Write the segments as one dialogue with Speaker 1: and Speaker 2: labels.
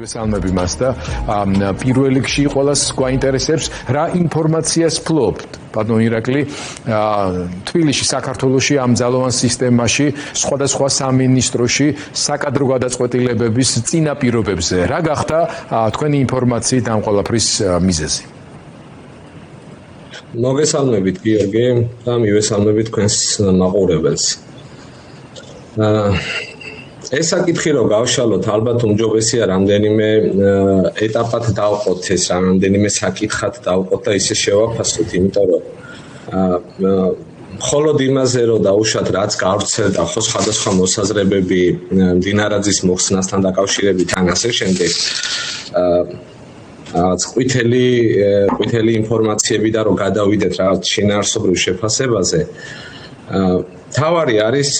Speaker 1: მივესალმები მას და პირველ რიგში ყველას გვაინტერესებს რა ინფორმაციას ფლობთ ბატონ ირაკლი თბილისში საქართველოში ამ ძალოვან სისტემაში სხვადასხვა სამინისტროში საკადრო გადაწყვეტილებების წინაპირობებზე რა გახდა თქვენი ინფორმაციით ამ ყველაფრის მიზეზი
Speaker 2: მოგესალმებით გიორგი და მივესალმებით თქვენს მაყურებელს ეს საკითხი რომ გავშალოთ ალბათ უმჯობესია რამდენიმე ეტაპად დავყოთ ეს რამდენიმე საკითხად დავყოთ და ისე შევაფასოთ იმიტომ რომ მხოლოდ იმაზე რომ დაუშვათ რაც გავრცელდა ხო სხვადასხვა მოსაზრებები მდინარაძის მოხსნასთან დაკავშირებით ან ასე შემდეგ ყვითელი ინფორმაციები და რომ გადავიდეთ რაღაც შინაარსობრივ შეფასებაზე თავარი არის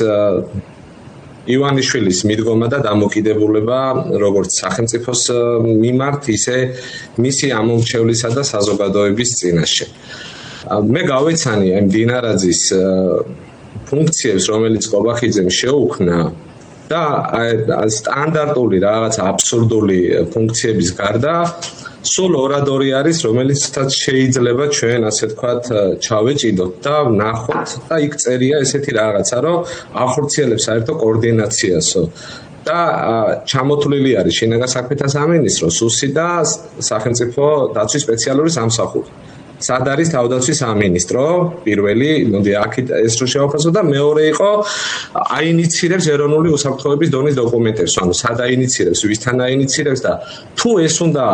Speaker 2: ივანიშვილის მიდგომა და დამოკიდებულება როგორც სახელმწიფოს მიმართ ისე მისი ამომრჩევლისა და საზოგადოების წინაშე მე გავეცანი ამ დინარაძის ფუნქციებს რომელიც ყობახიძემ შეუქმნა და სტანდარტული რაღაც აბსურდული ფუნქციების გარდა სულ ორადორი არის რომელიცაც შეიძლება ჩვენ ასე ვთქვათ ჩავეჭიდოთ და ვნახოთ და იქ წერია ესეთი რაღაცა რომ ახორციელებს საერთო კოორდინაციასო და ჩამოთვლილი არის შინაგან საქმეთა სამინისტრო სუსი და სახელმწიფო დაცვის სპეციალური სამსახური სად არის თავდაცვის სამინისტრო პირველი მოდი აქეთ ეს რო შევაფასო და მეორე იყო აინიცირებს ეროვნული უსაფრთხოების დონის დოკუმენტებს ანუ სად აინიცირებს ვისთან აინიცირებს და თუ ეს უნდა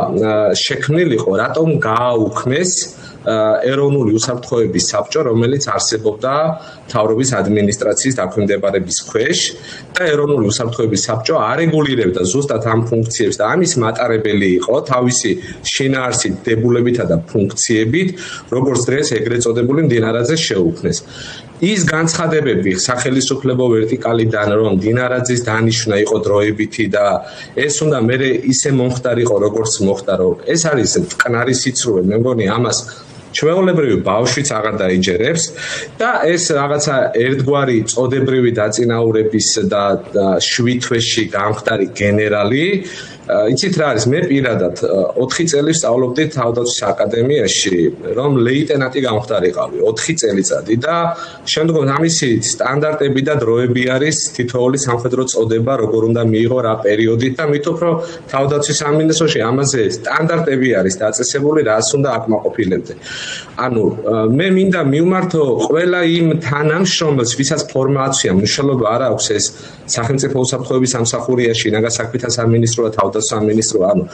Speaker 2: შექმნილიყო რატომ გააუქმეს ეროვნული უსაფრთხოების საბჭო რომელიც არსებობდა მთავრობის ადმინისტრაციის დაქვემდებარების ქვეშ და ეროვნული უსაფრთხოების საბჭო არეგულირებდა ზუსტად ამ ფუნქციებს და ამის მატარებელი იყო თავისი შინაარსით დებულებითა და ფუნქციებით როგორც დღეს ეგრეთ წოდებული მდინარაძეს შეუქმნეს ის განცხადებები სახელმწიფო ვერტიკალიდან რომ მდინარაძის დანიშვნა იყო დროებითი და ეს უნდა მე ისე მომხდარიყო როგორც მოხდა რომ ეს არის მტკნარი სიცრუე მე მგონი ამას ჩვეულებრივი ბავშვიც აღარ დაიჯერებს და ეს რაღაცა ერთგვარი წოდებრივი დაწინაურების და 7 თვეში გამხდარი გენერალი იცით რა არის მე პირადად 4 წელი ვსწავლობდი თავდაცვის აკადემიაში რომ ლეიტენანტი გამხდარიყავი 4 წელიწადი და შემდგომ ამისი სტანდარტები და დროები არის თითოეული სამხედრო წოდება როგორ უნდა მიიღო რა პერიოდით და მით უფრო თავდაცვის სამინისტროში ამაზე სტანდარტები არის დაწესებული რას უნდა აკმაყოფილებდე ანუ მე მინდა მივმართო ყველა იმ თანამშრომელს ვისაც ფორმაცია მნიშვნელობა არ აქვს ეს სახელმწიფო უსაფრთხოების სამსახურია შინაგან საქმეთა სამინისტრო და თავდაცვის სამინისტრო ანუ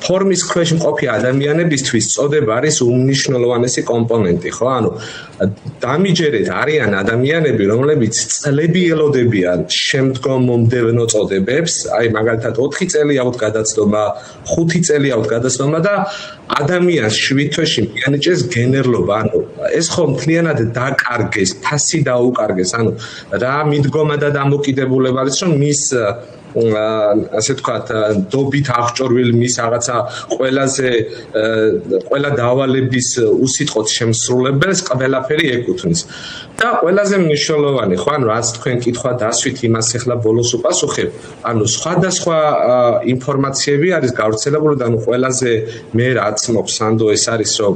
Speaker 2: ფორმის ქვეშ მყოფი ადამიანებისთვის წოდება არის უმნიშვნელოვანესი კომპონენტი ხო ანუ დამიჯერეთ არიან ადამიანები რომლებიც წლები ელოდებიან შემდგომ მომდევნო წოდებებს აი მაგალითად 4 წელი აუთ გადაცდომა 5 წელი აუთ გადაცდომა და ადამიანს 7 თვეში მიანიჭეს გენერლობა ანუ ეს ხო მთლიანად დაკარგეს ფასი დაუკარგეს ანუ რა მიდგომა და დამოკიდებულება არის რომ მის ასე ვთქვათ დობით აღჭურვილ მის რაღაცა ყველა დავალების უსიტყვოდ შემსრულებელს ყველაფერი ეკუთვნის და ყველაზე მნიშვნელოვანი ხო ანუ რაც თქვენ კითხვა დასვით იმას ახლა ბოლოს უპასუხებ ანუ სხვადასხვა ინფორმაციები არის გავრცელებული და ანუ ყველაზე მე რაც მოგსანდო ეს არის რომ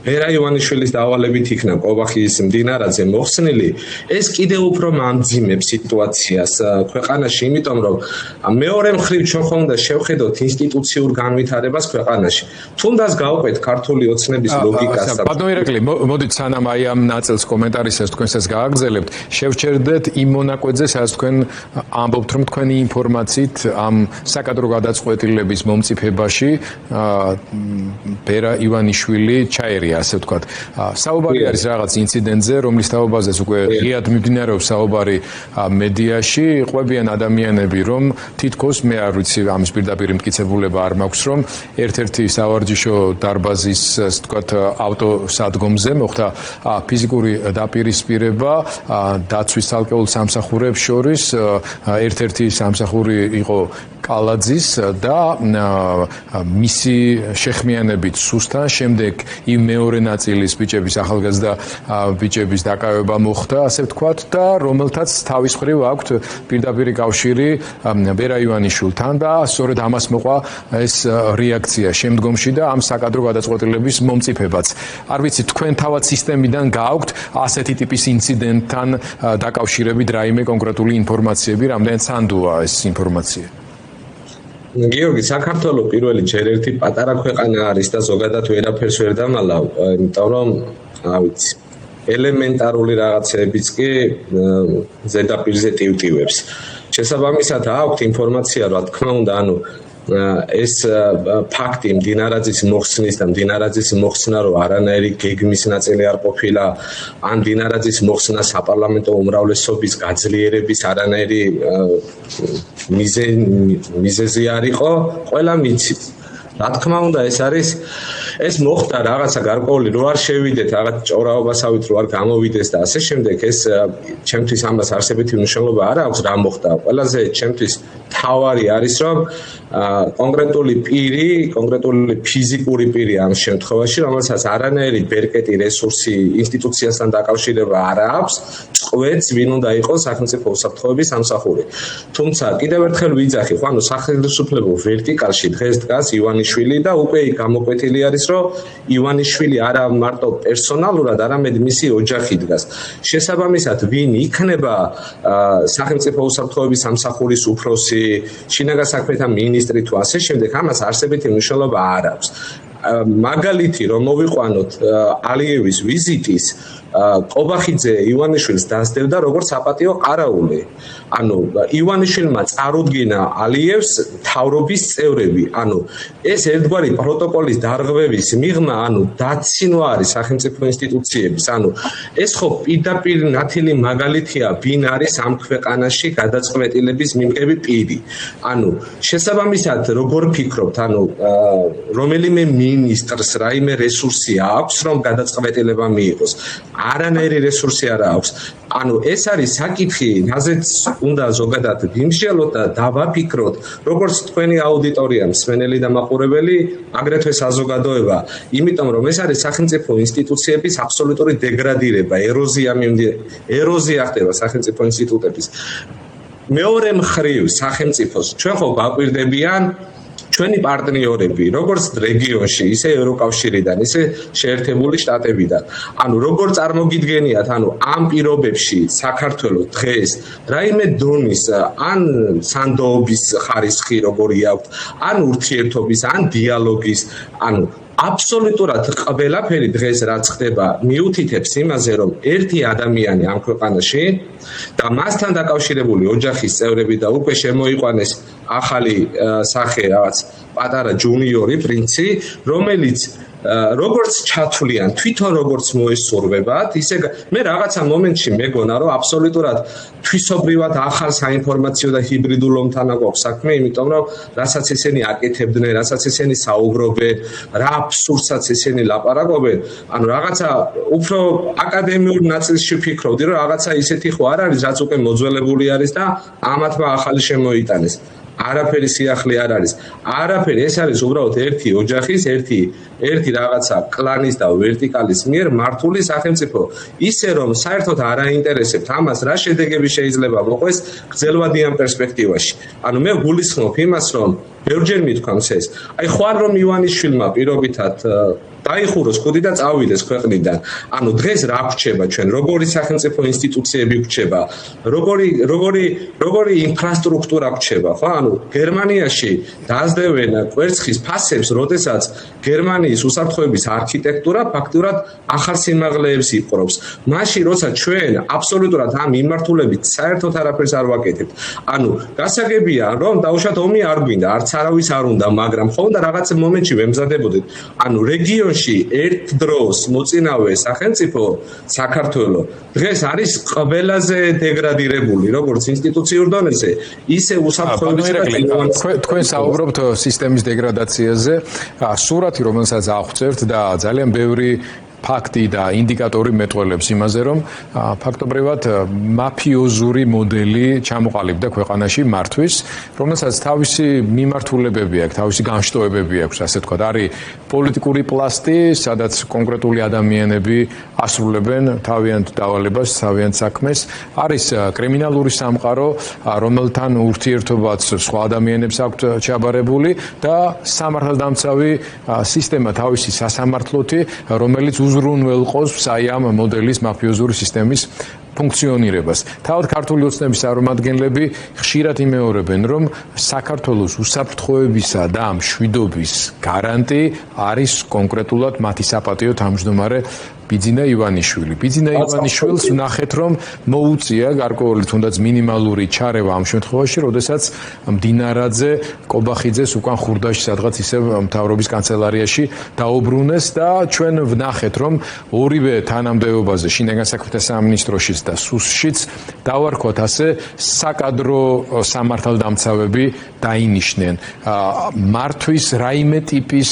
Speaker 2: ვერა ივანიშვილის დავალებით იქნა ყობახის მდინარაძე მოხსნილი ეს კიდევ უფრო მამძიმებს სიტუაციას ქვეყანაში იმიტომ რომ მეორე მხრივ ჩვენ ხომ უნდა შევხედოთ ინსტიტუციურ განვითარებას ქვეყანაში თუნდაც გავყვეთ ქართული ოცნების ლოგიკას
Speaker 1: ბატონ ირაკლი მოდით სანამ აი ამ ნაწილს კომენტარისას თქვენსაც გააგრძელებთ შევჩერდეთ იმ მონაკვეთზე სადაც თქვენ ამბობთ რომ თქვენი ინფორმაციით ამ საკადრო გადაწყვეტილების მომწიფებაში ვერა ივანიშვილი ჩაერია ასე ვთქვათ. საუბარი არის რაღაც ინციდენტზე, რომლის თაობაზეც უკვე ღიად მიმდინარეობს საუბარი მედიაში, ყვებიან ადამიანები, რომ თითქოს მე არ ვიცი ამის პირდაპირ მტკიცებულება არ მაქვს, რომ ერთ-ერთი სავარჯიშო დარბაზის, ასე ვთქვათ, ავტოსადგომზე მოხდა ფიზიკური დაპირისპირება დაცვის ცალკეულ სამსახურებს შორის, ერთ-ერთი სამსახური იყო კალაძის და მისი შეხმიანებით სუსთან, შემდეგ იმ მეორე ნაწილის ბიჭების ახალგაზრდა ბიჭების დაკავება მოხდა, ასე ვთქვათ და რომელთაც თავის მხრივ აქვთ პირდაპირი კავშირი ვერა ივანიშვილთან და სწორედ ამას მოყვა ეს რეაქცია შემდგომში და ამ საკადრო გადაწყვეტილების მომწიფებაც. არ ვიცი, თქვენ თავად სისტემიდან გააქვთ ასეთი ტიპის ინციდენტთან დაკავშირებით რაიმე კონკრეტული ინფორმაციები, რამდენად სანდოა ეს ინფორმაცია?
Speaker 2: გიორგი, საქართველოს პირველი ჯერ ერთი პატარა ქვეყანა არის და ზოგადად ვერაფერს ვერ დამალავ, იმიტომ რომ, რა ვიცი, ელემენტარული რაღაცებიც კი ზედაპირზე ტივტივებს. შესაბამისად, აქვთ ინფორმაცია, რა თქმა უნდა, ეს ფაქტი მდინარაძის მოხსნის და მდინარაძის მოხსნა რომ არანაირი გეგმის ნაწილი არ ყოფილა, ან მდინარაძის მოხსნა საპარლამენტო უმრავლესობის გაძლიერების არანაირი მიზეზი არ იყო, ყველა მიცით. რა თქმა უნდა, ეს მოხდა რაღაცა გარკვეული, რო არ შევიდეთ რაღაც ჭორაობასავით, რო არ გამოვიდეს და ასე შემდეგ, ეს ჩემთვის ამას არსებითი მნიშვნელობა არ აქვს, რა მოხდა. ყველაზე ჩემთვის თავარი არის, რომ კონკრეტული პირი, კონკრეტული ფიზიკური პირი ამ შემთხვევაში, რომელსაც არანაირი ბერკეტი რესურსი ინსტიტუციასთან დაკავშირება არ აქვს, წყვეტს ვინ უნდა იყოს სახელმწიფო უსაფრთხოების სამსახური. თუმცა კიდევ ერთხელ ვიძახი, ხო, სახელმწიფო ვერტიკალში დღეს დგას ივანიშვილი და უკვე გამოკვეთილი არის, რომ ივანიშვილი არა მარტო პერსონალურად, არამედ მისი ოჯახი დგას. შესაბამისად, ვინ იქნება სახელმწიფო უსაფრთხოების სამსახურის უფროსი, შინაგან საქმეთა მინისტრი თუ ასე შემდეგ, ამას არსებითი მნიშვნელობა არ აქვს. მაგალითი რომ მოვიყვანოთ ალიევის ვიზიტის, ყობახიძე ივანიშვილს დასდევდა როგორც საპატიო ყარაული. ანუ ივანიშვილმა წარუდგინა ალიევს თავრობის წევრები. ანუ ეს ერთგვარი პროტოკოლის დარღვევის მიღმა, დაცინვა არის სახელმწიფო ინსტიტუციების. ეს ხო პირდაპირ ნათელი მაგალითია, ვინ არის ამ ქვეყანაში გადაწყვეტილების მიმღები პირი. შესაბამისად, როგორ ფიქრობთ, რომელიმე მინისტრს რაიმე რესურსი აქვს, რომ გადაწყვეტილება მიიღოს? არანაირი რესურსი არ აქვს. ეს არის საკითხი, რაზეც უნდა ზოგადად ვიმსჯელოთ და დავაფიქროთ, როგორც თქვენი აუდიტორია, მსმენელი და მაყურებელი, აგრეთვე საზოგადოება, იმიტომ რომ ეს არის სახელმწიფო ინსტიტუციების აბსოლუტური დეგრადირება, ეროზია ხდება სახელმწიფო ინსტიტუტების. მეორე მხრივ სახელმწიფოს ჩვენ ხო გვაკვირდებიან ჩვენი პარტნიორები, როგორც რეგიონში, ისე ევროკავშირიდან, ისე შეერთებული შტატებიდან. როგორ წარმოგიდგენიათ, ამ პირობებში საქართველოს დღეს რაიმე დონის ან სანდოობის ხარისხი როგორი აქვს, ან ურთიერთობის, ან დიალოგის, აბსოლუტურად ყველაფერი დღეს რაც ხდება, მიუთითებს იმაზე, რომ ერთი ადამიანი ამ ქვეყანაში და მასთან დაკავშირებული ოჯახის წევრები და უკვე შემოიყვანეს ახალი სახე რაღაც პატარა ჯუნიორი პრინცი, რომელიც როგორც ჩათვლიან, თვითონ როგორც მოესურვებათ, ისე მე რაღაცა მომენტში მეგონა, რომ აბსოლუტურად თვისობრივად ახალ საინფორმაციო და ჰიბრიდულ ომთან აქვს საქმე, იმიტომ რომ რასაც ისინი აკეთებდნენ, რასაც ისინი საუბრობენ, რა აბსურდსაც ისინი ლაპარაკობენ, რაღაცა უფრო აკადემიურ ნაწილში ვფიქრობდი, რომ რაღაცა ისეთი ხო არ არის, რაც უკვე მოძველებული არის და ამათმა ახალი შემოიტანეს. არაფერი სიახლე არ არის. არაფერი, ეს არის უბრალოდ ერთი ოჯახის, ერთი რაღაცა კლანის და ვერტიკალის მიერ მართული სახელმწიფო. ისე რომ საერთოდ არ აინტერესებთ ამას, რა შედეგები შეიძლება მოყვეს გრძელვადიან პერსპექტივაში. მე გულისხმობ იმას, რომ ბევრჯერ მithქვამს ეს. ხوار რომ ივანიშვილმა პირობითად დაიხუროს ხუდი და წავიდეს ქვეყნიდან. დღეს რა გვჩება ჩვენ, როგორი სახელმწიფო ინსტიტუციები გვჩება, როგორი ინფრასტრუქტურა გვჩება, ხო? გერმანიაში დაასდევენ კვერცხის ფასებს, როდესაც გერმანიის უსაფრთხოების არქიტექტურა ფაქტურად ახალ სიმაღლეებს იპყრობს. მაშინ, როცა ჩვენ აბსოლუტურად ამ მიმართულებით საერთოდ არაფერს არ ვაკეთებთ. გასაგებია, რომ დაუშვათ ომი არ გვინდა, არც არავის არ უნდა, მაგრამ ხო უნდა რაღაც მომენტში ვემზადებოდეთ. რეგიონში ერთ დროს მოწინავე სახელმწიფო საქართველოს დღეს არის ყველაზე დეგრადირებული, როგორც ინსტიტუციურ დონეზე, ისე უსაფრთხოების
Speaker 1: თქვენ საუბრობთ სისტემის დეგრადაციაზე, სურათი რომელსაც აღწევთ და ძალიან ბევრი ფაქტი და ინდიკატორი მეტყველებს იმაზე, რომ ფაქტობრივად მაფიოზური მოდელი ჩამოყალიბდა ქვეყანაში მართვის, რომელსაც თავისი მიმართულებები აქვს, თავისი განშტოებები აქვს, ასე თქვა, არის პოლიტიკური პლასტი, სადაც კონკრეტული ადამიანები ასრულებენ თავიანთ დავალებას, თავიანთ საქმეს, არის კრიმინალური სამყარო, რომელთან ურთიერთობაც სხვა ადამიანებს აქვთ ჩაბარებული და სამართალდამცავი სისტემა თავისი სასამართლოთი, რომელიც უზრუნველყოფს აი ამ მოდელის მაფიოზური სისტემის ფუნქციონირებას. თავად ქართული ოცნების წარმომადგენლები ხშირად იმეორებენ, რომ საქართველოს უსაფრთხოებისა და მშვიდობის გარანტი არის კონკრეტულად მათი საპატიო თავმჯდომარე ბიძინა ივანიშვილი. ბიძინა ივანიშვილს ვნახეთ, რომ მოუწია გარკვეული თუნდაც მინიმალური ჩარევა ამ შემთხვევაში, როდესაც მდინარაძე კობახიძეს უკან ხურდაში სადღაც ისევ მთავრობის კანცელარიაში დაუბრუნეს და ჩვენ ვნახეთ, რომ ორივე თანამდებობაზე შინაგან საქმეთა სამინისტროშიც და სუსშიც დავარქვათ ასე საკადრო სამართალდამცავები დაინიშნენ. მართვის რაიმე ტიპის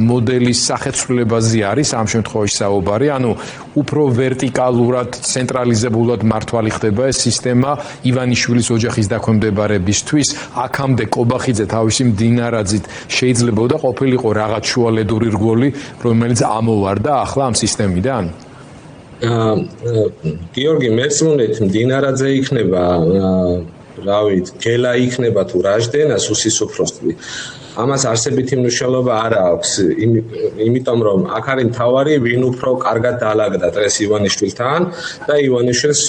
Speaker 1: მოდელის სახეცვლილებაზე არის ამ შემთხვევაში საუბარი, ანუ უფრო ვერტიკალურად, ცენტრალიზებულად მართვალი ხდება ეს სისტემა ივანიშვილის ოჯახის დაქვემდებარებისთვის, აქამდე კობახიძე თავისი მდინარაძით შეიძლებოდა ყოფილიყო რაღაც შუალედური რგოლი, რომელიც ამოვარდა ახლა ამ სისტემიდან?
Speaker 2: გიორგი, მერწმუნეთ, მდინარაძე იქნება, რავით, გელა იქნება თუ რაჟდენა სუსის უფროსი. ამას არსებითი მნიშვნელობა არ აქვს, იმიტომ რომ აქ არის მთავარი, ვინ უფრო კარგად დაალაგდა დღეს ივანიშვილთან და ივანიშვილს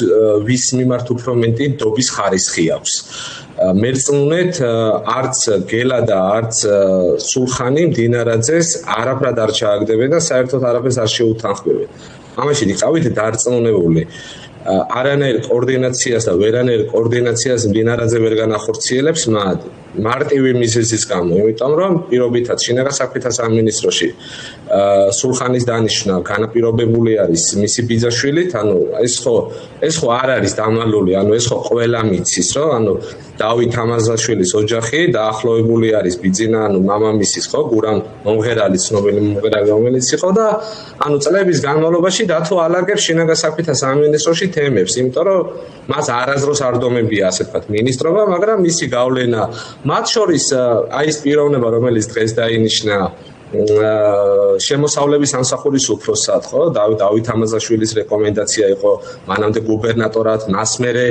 Speaker 2: ვის მიმართ უფრო მეტი დობის ხარისხი აქვს. მერწმუნეთ, არც გელა და არც სულხანი მდინარაძეს არაფრად არ ჩააგდებენ და საერთოდ არაფერს არ შეუთანხმებენ. ამაში იყავით დარწმუნებული. არანაირ კოორდინაციას და ვერანაირ კოორდინაციას მდინარაძე ვერ განახორციელებს მარტივი მიზეზის გამო, იმიტომ რომ პირობითად შინაგან საქმეთა სამინისტროში სულხანის დანიშვნა განაპირობებული არის მისი ბიძაშვილით, ანუ ეს ხო არ არის დამალული, ანუ ეს ხო ყველა მიცის, რომ ანუ დავით ამაზაშვილის ოჯახი დაახლოებული არის ბიძინა, ანუ მამამისის ხო გურამ მომღერალი, ცნობილი მომღერალი რომელიც იყო და ანუ წლების განმავლობაში დათო ალაგებს შინაგან საქმეთა სამინისტროში თემებს, იმიტომ რომ მას არასდროს არ დომებია ასე ვთქვათ მინისტრობა, მაგრამ მისი გავლენა მათ შორის აი ეს პიროვნება, რომელიც დღეს დაინიშნა შემოსავლების სამსახურის უფროსად, ხო? დავით ამაზაშვილის რეკომენდაცია იყო მანამდე გუბერნატორად, მას მერე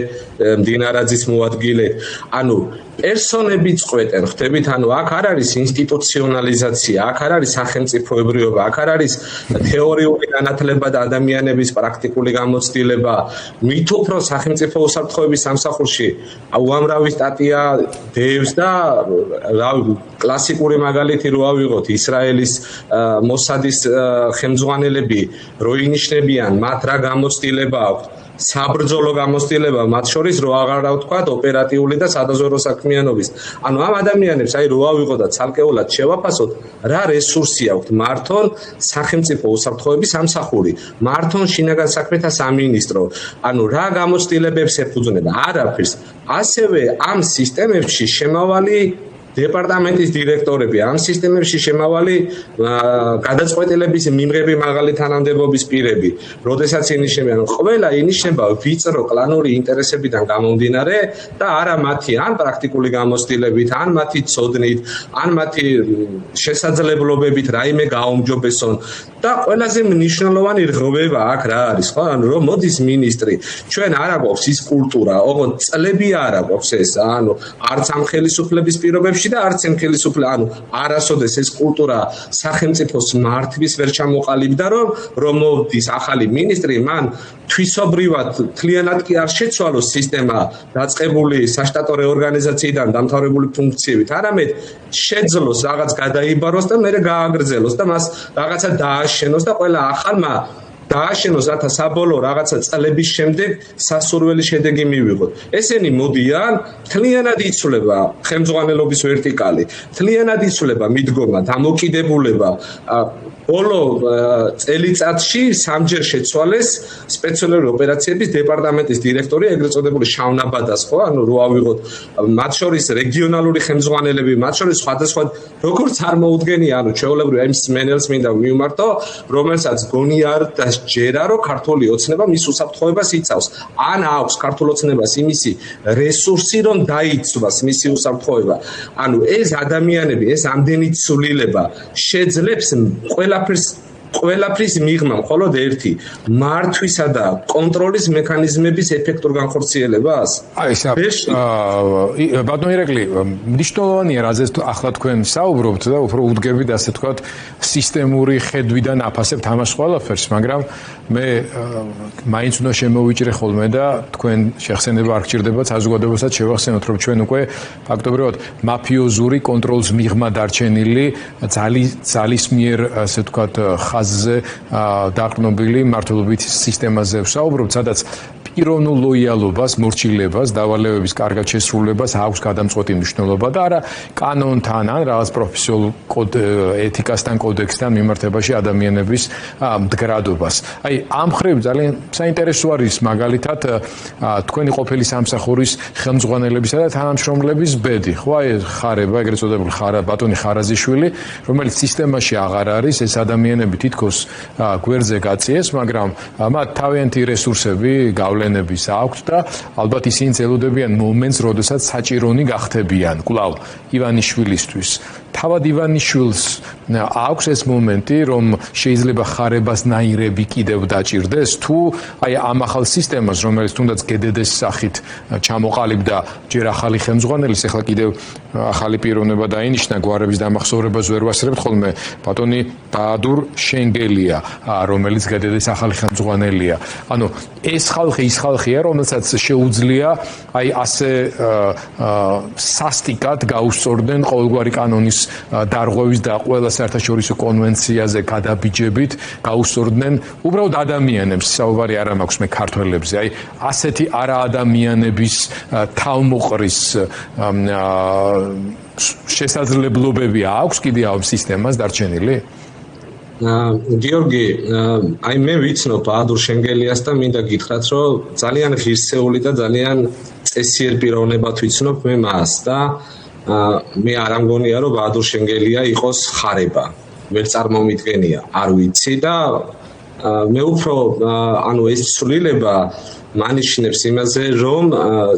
Speaker 2: მდინარაძის მოადგილედ. ანუ პერსონები წყვეტენ, ხვდებით, ანუ აქ არ არის ინსტიტუციონალიზაცია, აქ არ არის სახელმწიფოებრიობა, აქ არ არის თეორიული განათლება და ადამიანების პრაქტიკული გამოცდილება. მით უფრო სახელმწიფო უსაფრთხოების სამსახურში უამრავი სტატია დევს და კლასიკური მაგალითი რო ავიღოთ, ისრაელის მოსადის ხელმძღვანელები რო ინიშნებიან, მათ რა გამოცდილება აქვს, საბრძოლო გამოცდილება, მათ შორის რო აღარა ვთქვათ ოპერატიული და სადაზვერვო საქმიანობის. ანუ ამ ადამიანებს აი რო ავიღოთ და ცალკეულად შევაფასოთ, რა რესურსი აქვთ მართონ სახელმწიფო უსაფრთხოების სამსახური, მართონ შინაგან საქმეთა სამინისტრო, ანუ რა გამოცდილებებს ეფუძნება, არაფერს. ასევე ამ სისტემებში შემავალი დეპარტამენტის დირექტორები, ამ სისტემებში შემავალი გადაწყვეტილების მიმღები მაღალი თანამდებობის პირები, როდესაც ინიშნებიან, ყველა ინიშნება ვიწრო კლანური ინტერესებიდან გამომდინარე და არა მათი ან პრაქტიკული გამოცდილებით, ან მათი ცოდნით, ან მათი შესაძლებლობებით რაიმე გააუმჯობესონ და ყველაზე მნიშვნელოვანი რღვევა აქ რა არის, ხო? ანუ რომ მოდის მინისტრი, ჩვენ არ აგვაქვს ის კულტურა, ოღონდ წლები არ აგვაქვს ეს, ანუ არც ამ ხელისუფლების პირობებში და არც ამ ხელისუფლების, ანუ არასოდეს ეს კულტურა სახელმწიფოს მართვის ვერ ჩამოყალიბდა, რომ მოდის ახალი მინისტრი, მან თვისობრივად თლიანად კი არ შეცვალოს სისტემა დაწყებული საშტატო რეორგანიზაციიდან დამთავრებული ფუნქციებით, არამედ შეძლოს რაღაც გადაიბაროს და მერე გააგრძელოს და მას რაღაცა დააშენოს და ყველა ახალმა დააშენოს, რათა საბოლოო რაღაცა წლების შემდეგ სასურველი შედეგი მივიღოთ. ესენი მოდიან, თლიანად იცვლება ხელმძღვანელობის ვერტიკალი, თლიანად იცვლება მიდგომა, დამოკიდებულება. ბოლო წელიწადში სამჯერ შეცვალეს სპეციალური ოპერაციების დეპარტამენტის დირექტორი, ეგრეთ წოდებული შავნაბადას, ხო? ანუ რო ავიღოთ, მათ შორის რეგიონალური ხელმძღვანელები, მათ შორის სხვადასხვა როგორც არ მოუდგენია, ანუ ჩვეულებრივ ამ სმენელს მინდა მივმართო, რომელსაც გონია არ ჯერა, რომ ქართული ოცნება მის უსაფრთხოებას იცავს. ან აქვს ქართულ ოცნებას იმისი რესურსი, რომ დაიცვას მისი უსაფრთხოება. ანუ ეს ადამიანები, ეს ამდენი ცვლილება შეძლებს ყველაფრის მიღმა მხოლოდ ერთი მართვისა და კონტროლის მექანიზმების ეფექტურ განხორციელებას.
Speaker 1: აი ესა ბატონო ირაკლი, მნიშვნელოვანია რაზეც ახლა თქვენ საუბრობთ და უფრო უდგებით ასე თქვათ სისტემური ხედვიდან აფასებთ ამას ყველაფერს, მაგრამ მე მაინც უნდა შემოვიჭრე ხოლმე და თქვენ შეხსენება არ გჭირდება საზოგადოებასაც შევახსენოთ, რომ ჩვენ უკვე ფაქტობრივად მაფიოზური კონტროლის მიღმა დარჩენილი ძალის მიერ ასე თქვათ ხაზზე დაყრდნობილი მართლობითი სისტემაზე ვსაუბრობთ, სადაც პიროვნულ ლოიალობას, მორჩილებას, დავალებების კარგად შესრულებას აქვს გადამწყვეტი მნიშვნელობა და არა კანონთან ან რაღაც პროფესიულ ეთიკასთან, კოდექსთან მიმართებაში ადამიანების მდგრადობას. აი, ამ ხრივ ძალიან საინტერესო არის მაგალითად თქვენი ყოფილი სამსახურის ხელმძღვანელებისა და თანამშრომლების ბედი, ხო, აი ხარება, ეგრეთ წოდებული ბატონი ხარაზიშვილი, რომელიც სისტემაში აღარ არის, ეს ადამიანები თითქოს გვერდზე გაწიეს, მაგრამ მათ თავიანთი რესურსები გავლენების აქვთ და ალბათ ისინი ელოდებიან მომენტს, როდესაც საჭირონი გახდებიან კვლავ ივანიშვილისთვის. თავად ივანიშვილს აქვს ეს მომენტი, რომ შეიძლება ხარებას ნაირები კიდევ დაჭირდეს, თუ აი ამ ახალ სისტემას, რომელიც თუნდაც გედედეს სახით ჩამოყალიბდა ჯერ ახალი ხელმძღვანელის, ახლა კიდევ ახალი პიროვნება დაინიშნა, გვარების დამახსოვრებას ვერ ვასწრებთ ხოლმე, ბატონი ბაადურ შენგელია, რომელიც გედედეს ახალი ხელმძღვანელია. ანუ ეს ხალხი ის ხალხია, რომელსაც შეუძლია აი ასე სასტიკად გაუსწორდნენ ყოველგვარი კანონის დარღვევის და ყველა საერთაშორისო კონვენციაზე გადაბიჯებით გაუსწორდნენ უბრალოდ ადამიანებს, საუბარი არ მაქვს მე ქართველებზე, აი ასეთი არაადამიანების თავმოყრის შესაძლებლობები აქვს კიდე ამ სისტემას დარჩენილი?
Speaker 2: გიორგი, აი მე ვიცნობ ბაადურ შენგელიას და მინდა გითხრათ, რომ ძალიან ღირსეული და ძალიან წესიერ პიროვნებად ვიცნობ მე მას და მე არ ამგონია, რომ ბაადურ შენგელია იყოს ხარება. ვერ წარმომიდგენია, არ ვიცი და მე უფრო ანუ ეს ცვლილება მანიშნებს იმაზე, რომ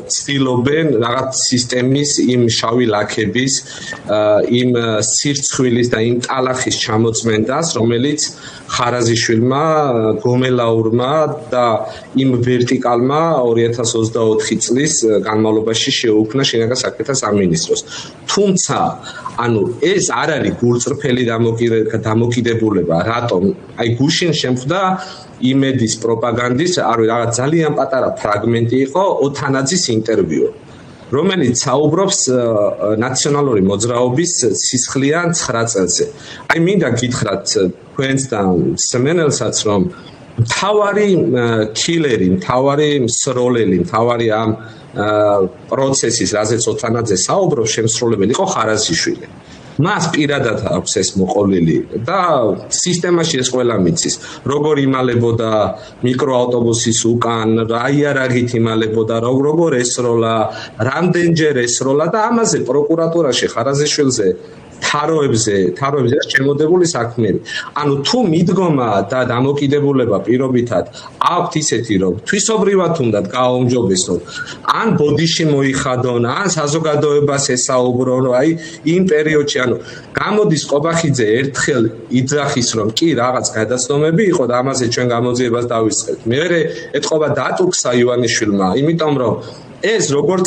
Speaker 2: ცდილობენ რაღაც სისტემის იმ შავი ლაქების, იმ სირცხვილის და იმ ტალახის ჩამოწმენდას, რომელიც ხარაზიშვილმა, გომელაურმა და იმ ვერტიკალმა 2024 წლის განმავლობაში შეუქმნა შინაგან საქმეთა სამინისტროს. თუმცა, ანუ ეს არ არის გულწრფელი დამოკიდებულება, რატომ? აი გუშინ შემხვდა იმედის პროპაგანდის, რაღაც ძალიან პატარა ფრაგმენტი იყო ოთანაძის ინტერვიუ, რომელიც საუბრობს ნაციონალური მოძრაობის სისხლიან 9 წელზე. აი მინდა გითხრათ თქვენს და სმენელსაც, რომ მთავარი კილერი, მთავარი მსროლელი, მთავარი ამ პროცესის, რაზეც ოთანაძე საუბრობს, შემსრულებელი იყო ხარაზიშვილი. მას პირადად აქვს ეს მოყოლილი და სისტემაში ეს ყველა მიცის. როგორ იმალებოდა მიკროავტობუსის უკან, რა იარაღით იმალებოდა, როგორ ესროლა, რამდენჯერ ესროლა და ამაზე პროკურატურაში ხარაზიშვილზე თაროებზე შემოდებული საქმეები. ანუ თუ მიდგომა და დამოკიდებულება პირობითად აქვთ ისეთი, რომ თვისობრივად უნდა გააუმჯობესონ, ან ბოდიში მოიხადონ, ან საზოგადოებას ესაუბრონ, აი იმ პერიოდში, ანუ გამოდის ყობახიძე ერთხელ იძახის, რომ კი რაღაც გადაცდომები იყო და ამაზე ჩვენ გამოძიებას დავიწყებთ. მეორე ეთყობა დატუქსა ივანიშვილმა, იმიტომ რომ ეს როგორ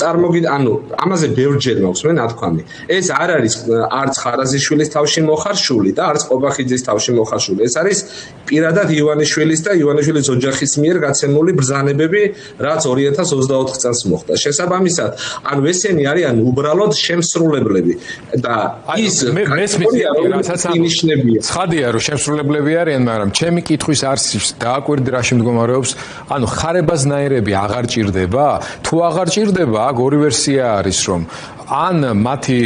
Speaker 2: ანუ ამაზე ბევრჯერ მაქვს მე ნათქვამი. ეს არ არის არც ხარაზიშვილის თავში მოხარშული და არც ყობახიძის თავში მოხარშული. ეს არის პირადად ივანიშვილის და ივანიშვილის ოჯახის მიერ გაცემული ბრძანებები, რაც 2024 წელს მოხდა. შესაბამისად, ანუ ესენი არიან უბრალოდ შემსრულებლები და ის ინიშნებია.
Speaker 1: ცხადია, რომ შემსრულებლები არიან, მაგრამ ჩემი კითხვის არსის დააკვირდი რა შემდგომარეობს, ანუ ხარებასნაირები აღარ ჭირდება? თუ აღარ არ ჭირდება, აქ ორი ვერსია არის, რომ ან მათი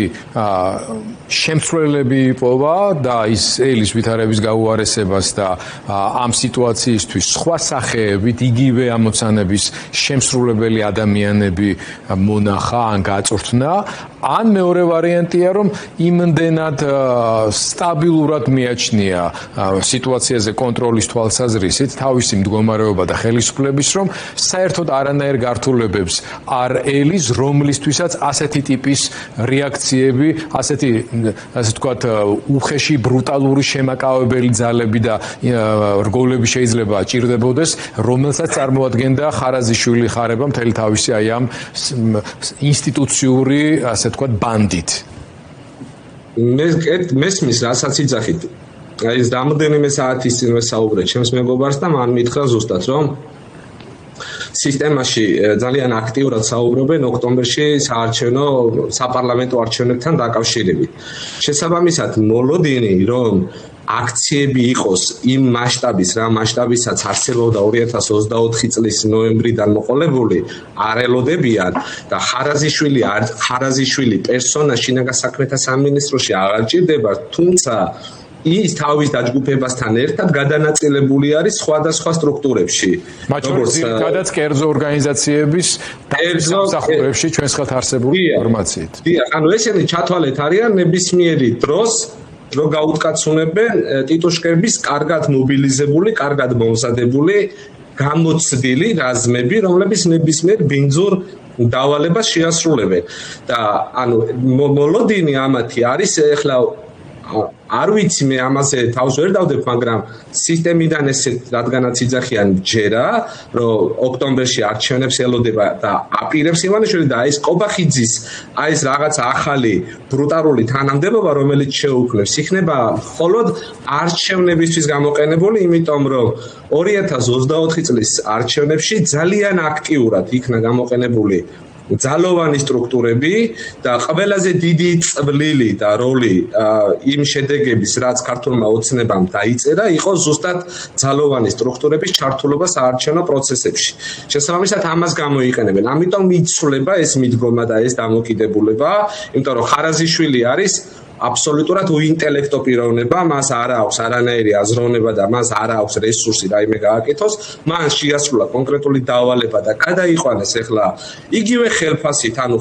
Speaker 1: შემცვლელები იპოვა და ის ელის ვითარების გაუარესებას და ამ სიტუაციისთვის სხვა სახეებით იგივე ამოცანების შემსრულებელი ადამიანები მონახა ან გაწვრთნა, ან მეორე ვარიანტია, რომ იმდენად სტაბილურად მიაჩნია სიტუაციაზე კონტროლის თვალსაზრისით თავისი მდგომარეობა და ხელისუფლების, რომ საერთოდ არანაირ გართულებებს არ ელის, რომლისთვისაც ასეთი ტიპის რეაქციები, ასე ვთქვათ, უხეში ბრუტალური შემაკავებელი ძალები და რგოლები შეიძლება ჭირდებოდეს, რომელსაც წარმოადგენდა ხარაზიშვილი ხარება მთელი თავისი აი ამ ინსტიტუციური, ასე ვთქვათ, ბანდით.
Speaker 2: მესმის, რასაც იძახით. აი ეს რამოდენიმე საათის წინ ვესაუბრე ჩემს მეგობარს და მან მითხრა ზუსტად, რომ სისტემაში ძალიან აქტიურად საუბრობენ ოქტომბერში საპარლამენტო არჩევნებთან დაკავშირებით. შესაბამისად, მოლოდინი, რომ აქციები იყოს იმ მასშტაბის, რა მასშტაბისაც არსებობდა 2024 წლის ნოემბრიდან მოყოლებული, არ ელოდებიან და ხარაზიშვილი პერსონა შინაგან საქმეთა სამინისტროში აღარ ჭირდება, თუმცა ის თავის დაჯგუფებასთან ერთად გადანაწილებული არის სხვადასხვა სტრუქტურებში.
Speaker 1: მათ შორის ზოგადად კერძო ორგანიზაციების სამსახურებში ჩვენს ხელთ არსებული ინფორმაციით.
Speaker 2: დიახ, ანუ ესენი ჩათვალეთ არიან ნებისმიერი დროს, რო გაუткაცუნებენ ტიტუშკების კარგად მობილიზებული, კარგად მომზადებული, გამოცდილი რაზმები, რომლებიც ნებისმიერ ბინძურ დავალებას შეასრულებენ. და ანუ მოლოდინი ამათი არის ეხლა არ ვიცი მე ამაზე თავს ვერ დავდებ, მაგრამ სისტემიდან ესე რადგანაც იძახიან ჯერა, რომ ოქტომბერში არჩევნებს ელოდება და აპირებს ივანიშვილი და ეს კობახიძის აი ეს რაღაც ახალი ბრუტალური თანამდებობა, რომელიც შეუქმნებს, იქნება მხოლოდ არჩევნებისთვის გამოყენებული, იმიტომ რომ 2024 წლის არჩევნებში ძალიან აქტიურად იქნა გამოყენებული ძალოვანი სტრუქტურები და ყველაზე დიდი წვლილი და როლი იმ შედეგების, რაც ქართულმა ოცნებამ დაიწერა, იყო ზუსტად ძალოვანი სტრუქტურების ჩართულობა საარჩევნო პროცესებში. შესაბამისად, ამას გამოიყენებენ. ამიტომ იცვლება ეს მიდგომა და ეს დამოკიდებულება, იმიტომ რომ ხარაზიშვილი არის აბსოლუტურად უინტელექტო პიროვნება, მას არ აქვს არანაირი აზროვნება და მას არ აქვს რესურსი რაიმე გააკეთოს, მან შეასრულა კონკრეტული დავალება და გადაიყვანეს ეხლა იგივე ხელფასით, ანუ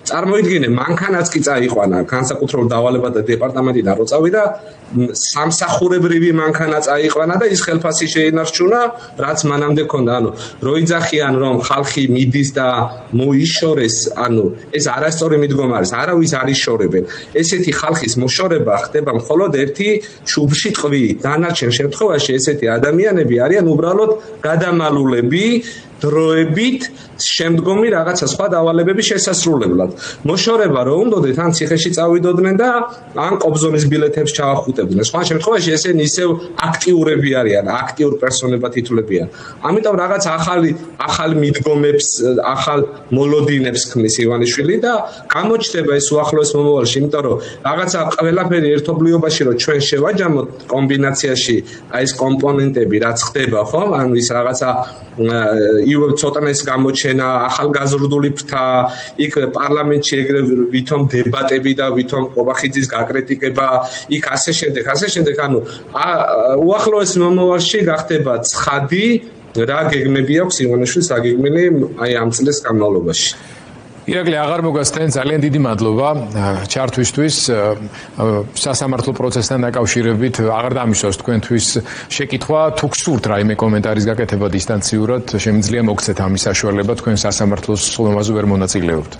Speaker 2: წარმოიდგინე, მანქანაც კი წაიყვანა განსაკუთრებულ დავალება და დეპარტამენტიდან რო წავიდა, სამსახურებრივი მანქანა წაიყვანა და ის ხელფასი შეინარჩუნა, რაც მანამდე ჰქონდა. ანუ რო იძახიან, რომ ხალხი მიდის და მოიშორეს, ანუ ეს არასწორი მიდგომა არის, არავის არ იშორებენ. ესეთი ხალხის მოშორება ხდება მხოლოდ ერთი ჩუბში ტყვიით. დანარჩენ შემთხვევაში ესეთი ადამიანები არიან უბრალოდ გადამალულები დროებით შემდგომი რაღაცა სხვა დავალებების შესასრულებლად. მოშორება რო უნდოდეთ, ან ციხეში წავიდოდნენ და ან კობზონის ბილეთებს ჩაახუტებდნენ. სხვა შემთხვევაში ესენი ისევ აქტიურები არიან, აქტიურ პერსონებად ითვლებიან. ამიტომ რაღაც ახალ მიდგომებს, ახალ მოლოდინებს ქმნის ივანიშვილი და გამოჩნდება ეს უახლოეს მომავალში, იმიტომ რომ რაღაცა ყველაფერი ერთობლიობაში რო ჩვენ შევაჯამოთ კომბინაციაში, აი ეს კომპონენტები რაც ხდება, ხო? ანუ ის რაღაცა ცოტანეს გამოჩენა, ახალგაზრდული ფრთა, იქ პარლამენტში ეგრე ვითომ დებატები და ვითომ კობახიძის გაკრიტიკება, იქ ასე შემდეგ, ანუ უახლოეს მომავალში გახდება ცხადი, რა გეგმები აქვს ივანიშვილის აგეგმილი აი ამ წლის განმავლობაში.
Speaker 1: ირაკლი, აღარ მოგასცენ, ძალიან დიდი მადლობა ჩართვისთვის. სასამართლო პროცესთან დაკავშირებით აღარ დამისვას თქვენთვის შეკითხვა, თუ გსურთ რაიმე კომენტარის გაკეთება დისტანციურად, შემიძლია მოგცეთ ამის საშუალება, თქვენ სასამართლოს სხდომაზე ვერ მონაწილეობთ.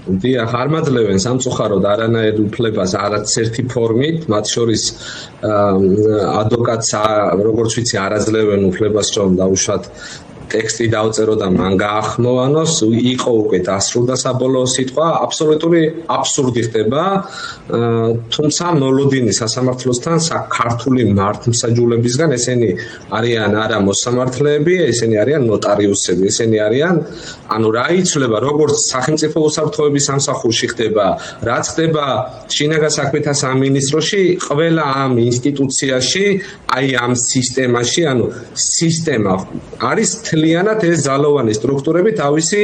Speaker 2: დიახ, არ მაძლევენ სამწუხაროდ არანაირ უფლებას არც ერთი ფორმით, მათ შორის ადვოკატს როგორც ვიცი არ აძლევენ უფლებას, რომ დაუშვათ ტექსტი დავწერო და მან გაახმოვანოს, იყო უკვე დასრულდა საბოლოო სიტყვა, აბსოლუტური აბსურდი ხდება, თუმცა მოლოდინი სასამართლოსთან ქართული მართლმსაჯულებისგან ესენი არიან არა მოსამართლეები, ესენი არიან ნოტარიუსები, ესენი არიან, ანუ რა იცვლება, როგორც სახელმწიფო უსაფრთხოების სამსახურში ხდება, რაც ხდება შინაგან საქმეთა სამინისტროში, ყველა ამ ინსტიტუციაში, აი ამ სისტემაში, ანუ სისტემა არის მთლიანად ეს ძალოვანი სტრუქტურები თავისი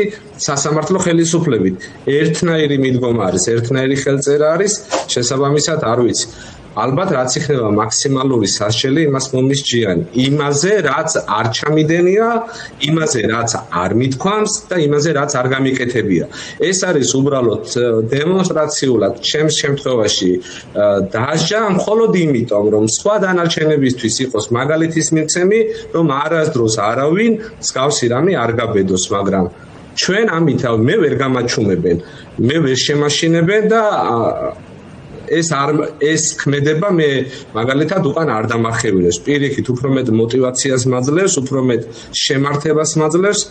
Speaker 2: სასამართლო ხელისუფლებით. ერთნაირი მიდგომა არის, ერთნაირი ხელწერა არის, შესაბამისად არ ვიცი. ალბათ რაც იქნება მაქსიმალური სასჯელი იმას მომისჯიანი. იმაზე რაც არ ჩამიდენია, იმაზე რაც არ მithქვამს და იმაზე რაც არ გამიკეთებია. ეს არის უბრალოდ დემონსტრაციულად ჩემს შემთხვევაში დასჯა მხოლოდ იმიტომ, რომ სხვა დანარჩენებისთვის იყოს მაგალითის მიცემი, რომ არასდროს არავინ მსგავსი რამე არ გაბედოს, მაგრამ ჩვენ ამით მე ვერ გამაჩუმებენ, მე ვერ შემაშინებენ და ეს ქმედება მე მაგალითად უკან არ დამახევინებს. პირიქით უფრო მეტ მოტივაციას მაძლევს, უფრო მეტ შემართებას მაძლევს,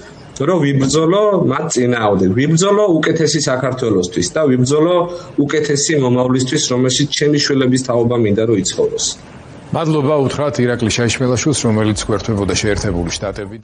Speaker 2: რომ ვიბრძოლო მათ წინააღმდეგ. ვიბრძოლო უკეთესი საქართველოსთვის და ვიბრძოლო უკეთესი მომავლისთვის, რომელშიც ჩემი შვილების თაობა მინდა რომ იცხოვროს.
Speaker 1: მადლობა უთხრათ ირაკლი შაიშმელაშვილს, რომელიც გვერდებოდა შეერთებული შტატები.